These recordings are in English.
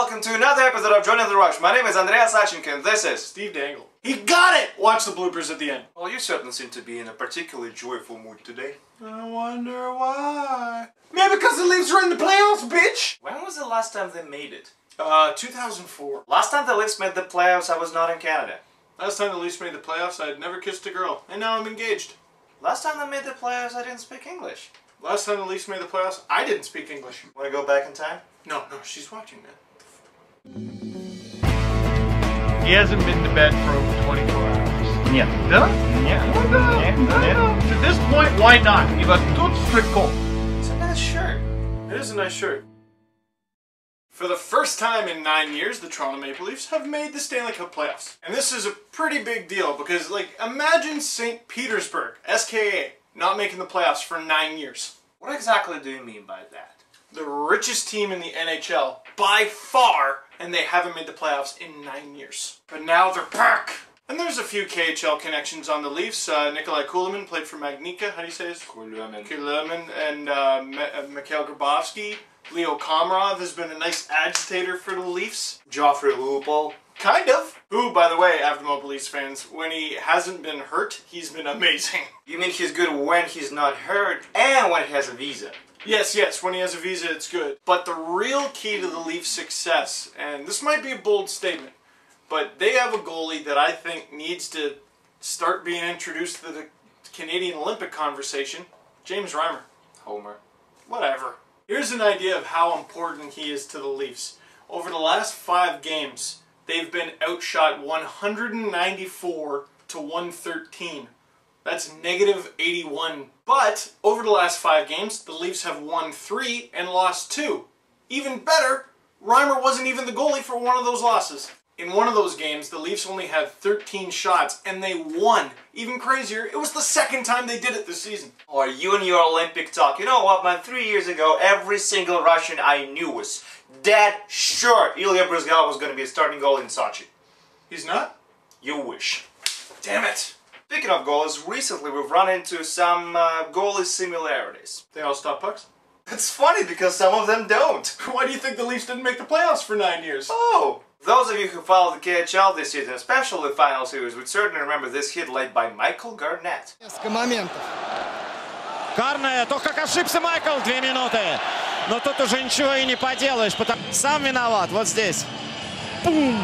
welcome to another episode of Joining the Rush. My name is Andrea and this is Steve Dangle. He got it! Watch the bloopers at the end. Well, you certainly seem to be in a particularly joyful mood today. I wonder why. Maybe because the Leafs are in the playoffs, bitch! When was the last time they made it? 2004. Last time the Leafs made the playoffs, I was not in Canada. Last time the Leafs made the playoffs, I had never kissed a girl. And now I'm engaged. Last time they made the playoffs, I didn't speak English. Last time the Leafs made the playoffs, I didn't speak English. Want to go back in time? No, she's watching, man. He hasn't been to bed for over 24 hours. Нет. Да? Нет. No. To this point, why not? He was too strict. It's a nice shirt. It is a nice shirt. For the first time in 9 years, the Toronto Maple Leafs have made the Stanley Cup playoffs. And this is a pretty big deal because, like, imagine St. Petersburg, SKA, not making the playoffs for 9 years. What exactly do you mean by that? The richest team in the NHL, by far, and they haven't made the playoffs in 9 years. But now they're back! And there's a few KHL connections on the Leafs. Nikolai Kulemin played for Magnica, how do you say this? Kulemin. And Mikhail Grabovski. Leo Komarova has been a nice agitator for the Leafs. Joffrey Lupul. Kind of. Who, by the way, Avdemo Leafs fans, when he hasn't been hurt, he's been amazing. You mean he's good when he's not hurt and when he has a visa? Yes, when he has a visa it's good. But the real key to the Leafs' success, and this might be a bold statement, but they have a goalie that I think needs to start being introduced to the Canadian Olympic conversation. James Reimer. Homer. Whatever. Here's an idea of how important he is to the Leafs. Over the last 5 games, they've been outshot 194 to 113. That's negative 81. But over the last 5 games, the Leafs have won 3 and lost 2. Even better, Reimer wasn't even the goalie for one of those losses. In one of those games, the Leafs only had 13 shots and they won. Even crazier, it was the second time they did it this season. Or you and your Olympic talk. You know what, man? 3 years ago, every single Russian I knew was dead sure Ilya Bryzgal was going to be a starting goalie in Sochi. He's not? You wish. Damn it! Speaking of goalies, recently we've run into some goalie similarities. They all stop pucks? It's funny because some of them don't. Why do you think the Leafs didn't make the playoffs for 9 years? Oh! Those of you who followed the KHL this season, especially the final series, would certainly remember this hit led by Michael Garnett. Карная, то как ошибся Майкл, 2 минуты. Но тут уже ничего и не поделаешь, потому сам виноват, вот здесь. Пум!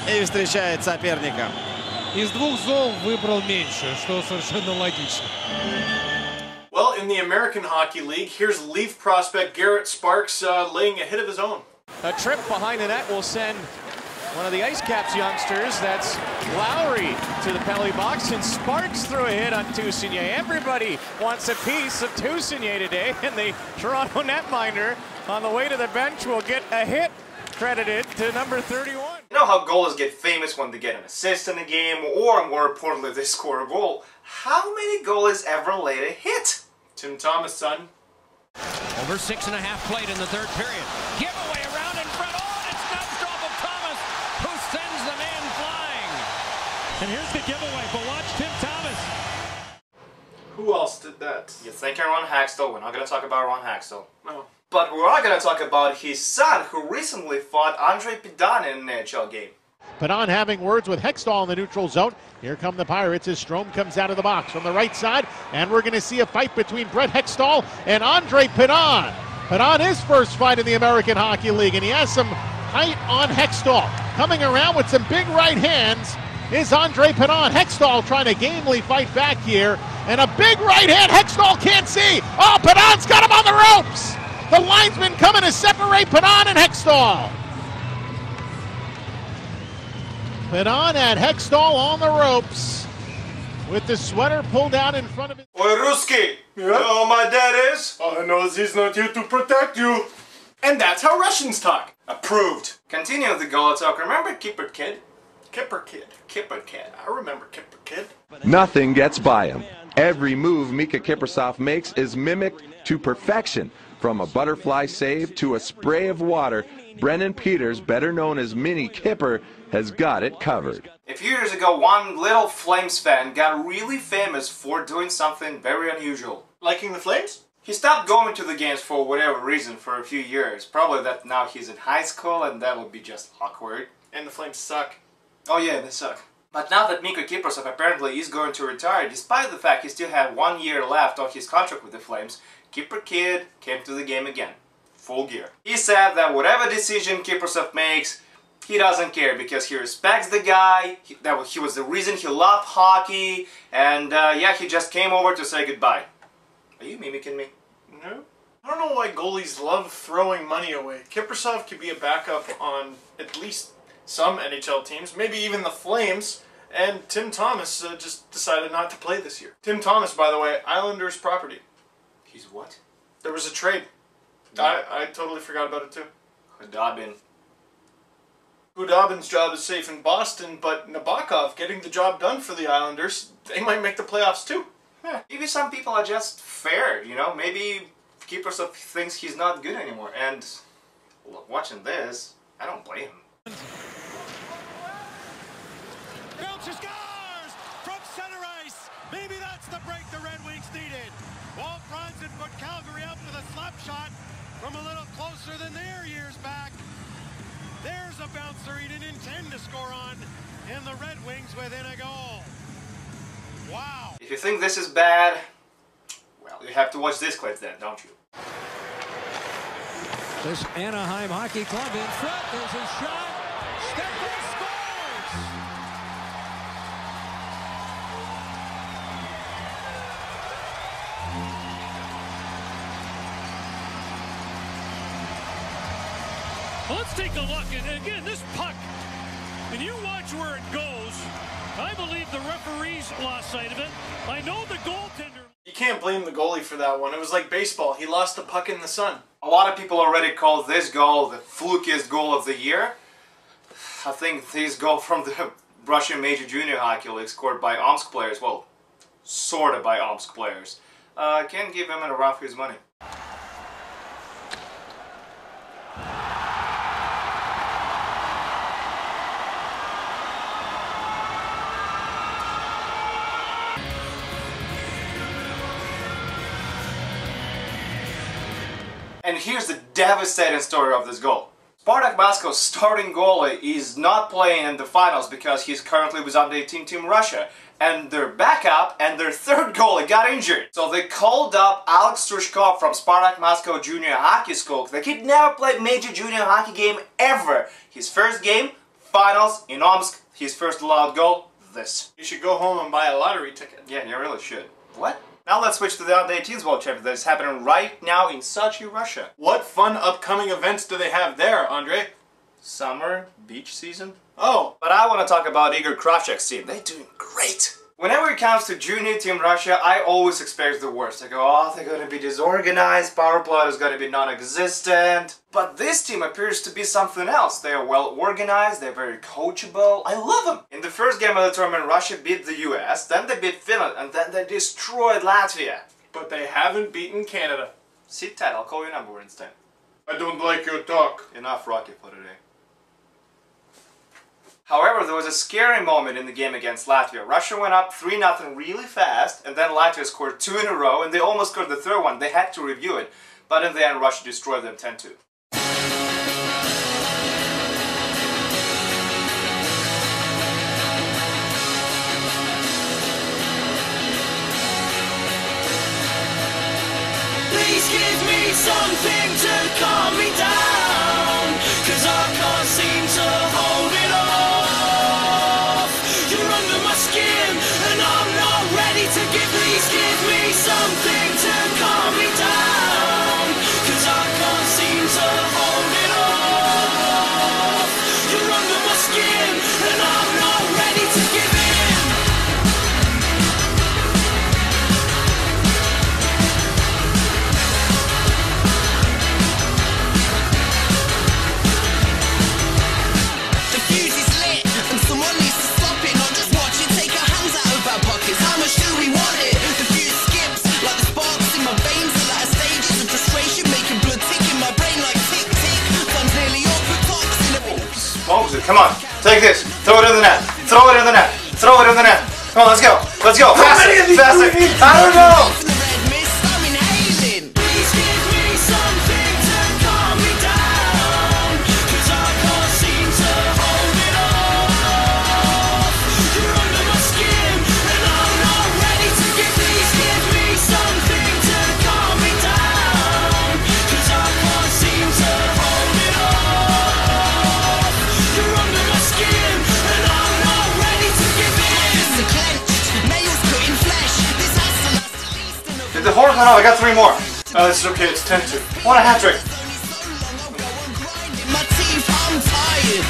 И встречает соперника. Из двух зол выбрал меньше, что совершенно логично. Well, in the American Hockey League, here's Leaf prospect Garrett Sparks laying a hit of his own. A trip behind the net will send one of the Ice Caps youngsters, that's Lowry, to the penalty box, and Sparks threw a hit on Toussaint. Everybody wants a piece of Toussaint today, and the Toronto netminder on the way to the bench will get a hit credited to number 31. You know how goalies get famous when they get an assist in a game, or more importantly, they score a goal? How many goalies ever laid a hit? Tim Thomas, son. Over 6.5 played in the third period. Giveaway around in front. Oh, and it's nudged off of Thomas, who sends the man flying. And here's the giveaway, but watch Tim Thomas. Who else did that? You think Ron Hextall? We're not going to talk about Ron Hextall. No. But we are going to talk about his son, who recently fought Andrae Pedane in an NHL game. Pedane having words with Hextall in the neutral zone. Here come the Pirates as Strome comes out of the box from the right side. And we're going to see a fight between Brett Hextall and Andrae Pedane. Pedane, his first fight in the American Hockey League, and he has some height on Hextall. Coming around with some big right hands is Andrae Pedane. Hextall trying to gamely fight back here. And a big right hand Hextall can't see. Oh, Pedane's got him on the ropes. The linesman coming to separate Pedane and Hextall. Pedane had Hextall on the ropes with the sweater pulled out in front of him. Oi, Ruski! You know who my dad is? I know he's not here to protect you. And that's how Russians talk. Approved. Continuing the goalie talk, remember Kipper Kid? Kipper Kid. Kipper Kid. I remember Kipper Kid. Nothing gets by him. Every move Mika Kiprusoff makes is mimicked to perfection. From a butterfly save to a spray of water, Brennan Peters, better known as Mini Kipper, has got it covered. A few years ago, one little Flames fan got really famous for doing something very unusual. Liking the Flames? He He stopped going to the games for whatever reason for a few years. Probably that now he's in high school and that would be just awkward. And the Flames suck. Oh yeah, they suck. But now that Mikko Kiprusoff apparently is going to retire, despite the fact he still had 1 year left on his contract with the Flames, Kipper Kid came to the game again. Full gear. He said that whatever decision Kiprusoff makes, he doesn't care because he respects the guy, he was the reason he loved hockey, and yeah, he just came over to say goodbye. Are you mimicking me? No. I don't know why goalies love throwing money away. Kiprusoff could be a backup on at least some NHL teams, maybe even the Flames, and Tim Thomas just decided not to play this year. Tim Thomas, by the way, Islanders property. He's what? There was a trade. Yeah. I totally forgot about it too. Hudobin's job is safe in Boston, but Nabokov getting the job done for the Islanders, they might make the playoffs too. Yeah, maybe some people are just fair, you know? Maybe Kiprusoff thinks he's not good anymore, and watching this, I don't blame him. Belcher scores from center ice. Maybe that's the break the Red Wings needed. Walt Bronson put Calgary up with a slap shot from a little closer than their years back. There's a bouncer he didn't intend to score on, and the Red Wings within a goal. Wow. If you think this is bad, well, you have to watch this clip then, don't you? This Anaheim Hockey Club in front. There's a shot. Stefan scores! Well, let's take a look. And again, this puck, and you watch where it goes. I believe the referees lost sight of it. I know the goaltender. You can't blame the goalie for that one. It was like baseball. He lost the puck in the sun. A lot of people already call this goal the flukiest goal of the year. I think this goal from the Russian Major Junior Hockey League scored by Omsk players, well, sort of by Omsk players. Can't give him a run for his money. And here's the devastating story of this goal. Spartak Moscow's starting goalie is not playing in the finals because he's currently with under-18 Team Russia. And their backup and their third goalie got injured. So they called up Alex Strushkov from Spartak Moscow Junior Hockey School. The kid never played major junior hockey game ever. His first game, finals in Omsk. His first allowed goal, this. You should go home and buy a lottery ticket. Yeah, you really should. What? Now let's switch to the under-18s World Championship that is happening right now in Sochi, Russia. What fun upcoming events do they have there, Andre? Summer, beach season. Oh. But I want to talk about Igore Kravchuke's team. They're doing great. Whenever it comes to junior Team Russia, I always expect the worst. I go, oh, they're going to be disorganized, power play is going to be non-existent. But this team appears to be something else. They are well organized, they're very coachable. I love them. In the first game of the tournament, Russia beat the US, then they beat Finland, and then they destroyed Latvia. But they haven't beaten Canada. Sit tight, I'll call your number instead. I don't like your talk. Enough Rocky for today. However, there was a scary moment in the game against Latvia. Russia went up 3-0 really fast, and then Latvia scored 2 in a row, and they almost scored the third one. They had to review it, but in the end, Russia destroyed them 10-2. Please give me something to calm me down, 'cause I can't seem to hold it off. You're under my skin and I'm not ready to give. Please give me something to calm me down, 'cause I can't seem to hold it off. You're under my skin and I'm not ready to give in. Come on, take this, throw it in the net, throw it in the net, throw it in the net. Come on, let's go, faster, faster. I don't know. No, I got 3 more. It's okay, it's 10-2. Want a hat trick. My teeth, I'm tired,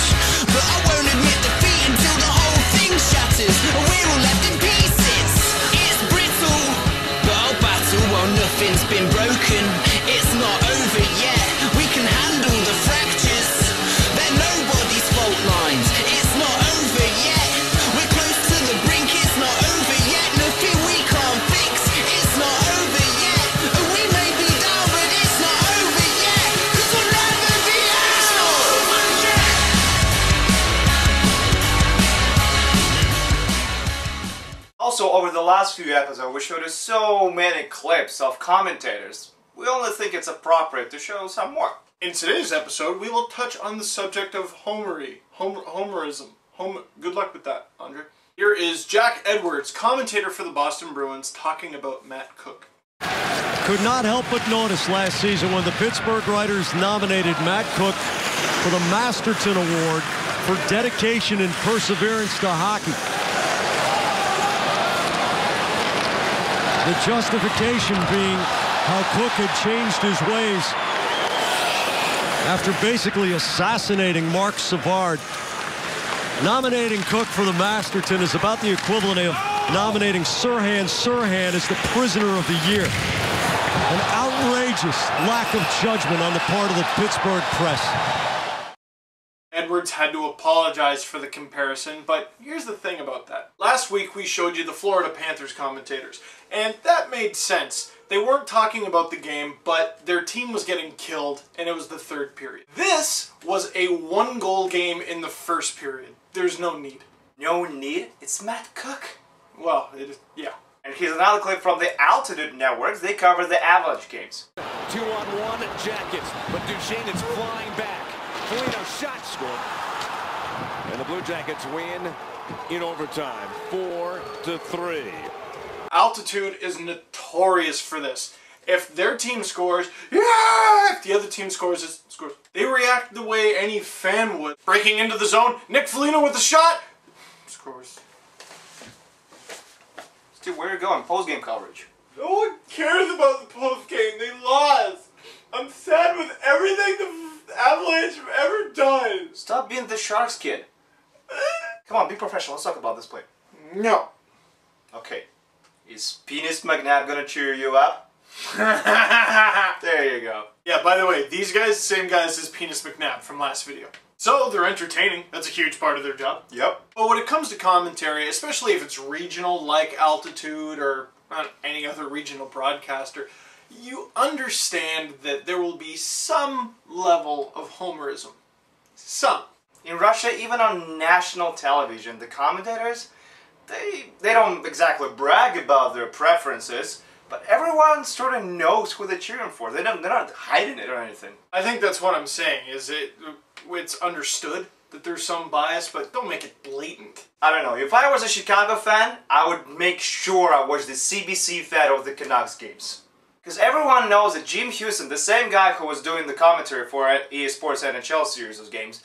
but I won't admit defeat until the whole thing shatters. We're all left in pieces. It's brittle, but I'll battle while nothing's been broken. It's not over yet. We can handle the fractures. They're nobody's fault lines. It's not over yet. We're close to the brink. It's not over yet. Nothing we can't fix. It's not over yet. We may be down, but it's not over yet. 'Cause we'll never be out. Also, over the last few episodes, we showed you so many clips of commentators. We only think it's appropriate to show some more. In today's episode, we will touch on the subject of homerism. Good luck with that, Andre. Here is Jack Edwards, commentator for the Boston Bruins, talking about Matt Cook. Could not help but notice last season when the Pittsburgh writers nominated Matt Cook for the Masterton Award for dedication and perseverance to hockey. The justification being how Cook had changed his ways after basically assassinating Mark Savard. Nominating Cook for the Masterton is about the equivalent of nominating Sirhan as the prisoner of the year. An outrageous lack of judgment on the part of the Pittsburgh press. Edwards had to apologize for the comparison, but here's the thing about that. Last week we showed you the Florida Panthers commentators, and that made sense. They weren't talking about the game, but their team was getting killed, and it was the 3rd period. This was a 1-goal game in the 1st period. There's no need. No need? It's Matt Cook. Well, it is, yeah. And here's another clip from the Altitude Networks. They cover the Avalanche games. 2-on-1 Jackets, but Duchesne is flying back. Foligno shot scored. And the Blue Jackets win in overtime, 4-3. Altitude is notorious for this. If their team scores, yeah! If the other team scores, it scores. They react the way any fan would. Breaking into the zone, Nick Foligno with the shot, scores. Dude, where are you going? Post-game coverage. No one cares about the post-game. They lost. I'm sad with everything the Avalanche have ever done. Stop being the Sharks kid. Come on, be professional. Let's talk about this play. No. Okay. Is Penis McNabb gonna cheer you up? There you go. Yeah, by the way, these guys, same guys as Penis McNabb from last video. So, they're entertaining. That's a huge part of their job. Yep. But when it comes to commentary, especially if it's regional, like Altitude or any other regional broadcaster, you understand that there will be some level of homerism. Some. In Russia, even on national television, the commentators, they don't exactly brag about their preferences, but everyone sort of knows who they're cheering for. They're not hiding it or anything. I think that's what I'm saying, is it's understood that there's some bias, but don't make it blatant. I don't know. If I was a Chicago fan, I would make sure I watched the CBC fed of the Canucks games. Because everyone knows that Jim Houston, the same guy who was doing the commentary for EA Sports NHL series of games,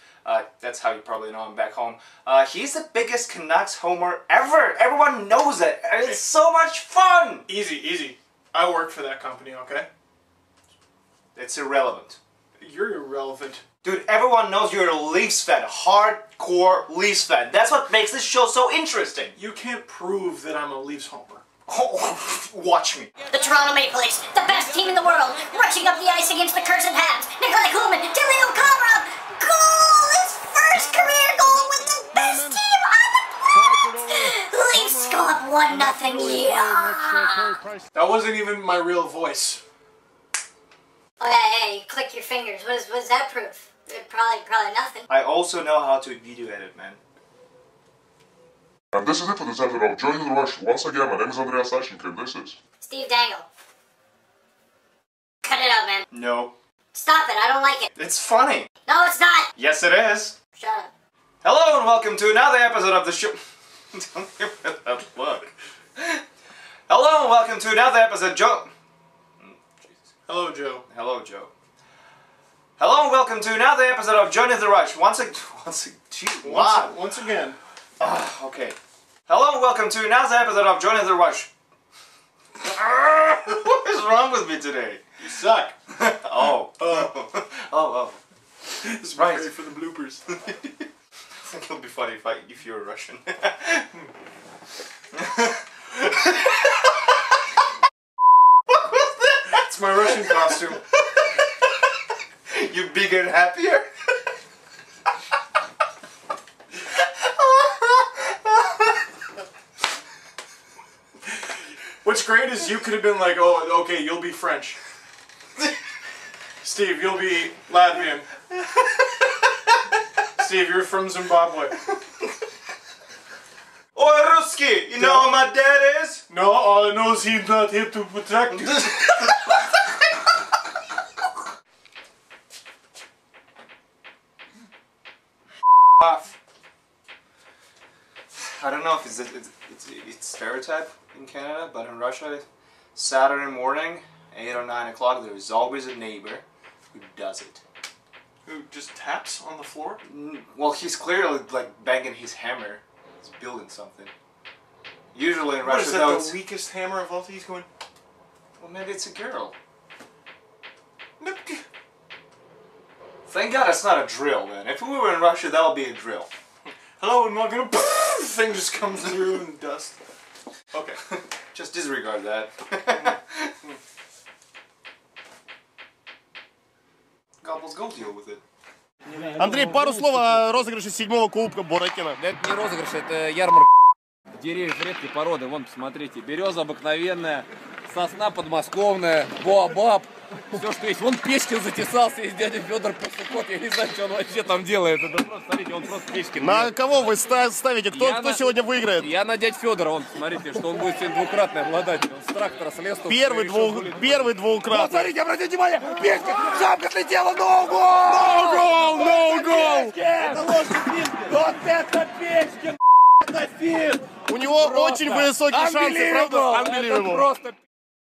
that's how you probably know him back home, he's the biggest Canucks homer ever. Everyone knows it. It's so much fun. Easy, easy. I work for that company, okay? It's irrelevant. You're irrelevant. Dude, everyone knows you're a Leafs fan. Hardcore Leafs fan. That's what makes this show so interesting. You can't prove that I'm a Leafs homer. Oh, watch me. The Toronto Maple Leafs, the best team in the world, rushing up the ice against the cursed Habs. Nikolai Kuhlman to Leo Komarova. Goal! His first career goal with the best team on the planet. Leafs go up 1-0. Yeah. That wasn't even my real voice. Oh, hey, click your fingers. What does that prove? Probably nothing. I also know how to video edit, man. And this is it for this episode of Joining the Rush. Once again, my name is Andrea Pedane, and this is Steve Dangle. Cut it out, man. No. Stop it, I don't like it. It's funny. No, it's not. Yes, it is. Shut up. Hello and welcome to another episode of the show. Don't give me that look. Hello and welcome to another episode, Joe. Hello, Joe. Hello, Joe. Hello and welcome to another episode of Joining the Rush. Once again. Okay. Hello and welcome to another episode of Joining the Rush. What is wrong with me today? You suck. Oh. Oh. This is right for the bloopers. I think it'll be funny if you're Russian. What was that? It's my Russian costume. You bigger and happier? What's great is you could have been like, oh, okay, you'll be French. Steve, you'll be Latvian. Steve, you're from Zimbabwe. Oi, Ruski! You know who my dad is? No, all I know is he's not here to protect you. Off. I don't know if it's stereotype in Canada, but in Russia, Saturday morning, 8 or 9 o'clock, there is always a neighbor who does it. Who just taps on the floor? Well, he's clearly like banging his hammer. He's building something. Usually in Russia, is that the weakest hammer of all? He's going. Well, maybe it's a girl. Thank God it's not a drill, man. If we were in Russia, that would be a drill. Hello and welcome to thing just comes through in dust. Okay. Just disregard that. Gobbles, go deal with it. Андрей, пару слов о розыгрыше 7-го кубка Борокина. Это не розыгрыш, это ярмарка деревьев редкой породы. Вон, посмотрите, береза обыкновенная, сосна подмосковная, боабаб. Все, что есть. Вон Печкин затесался, есть дядя Федор Пасукот. Я не знаю, что он вообще там делает. Это просто, смотрите, он просто Печкин. На кого вы ставите? Кто сегодня выиграет? Я на дядь Федора. Вон, смотрите, что он будет сегодня двукратный обладатель. Он с трактора слез. Первый двукратный. Вот, смотрите, обратите внимание. Печкин, шапка слетела, no goal! No goal! Вот это Печкин, это фин! У него очень высокие шансы, правда? Это просто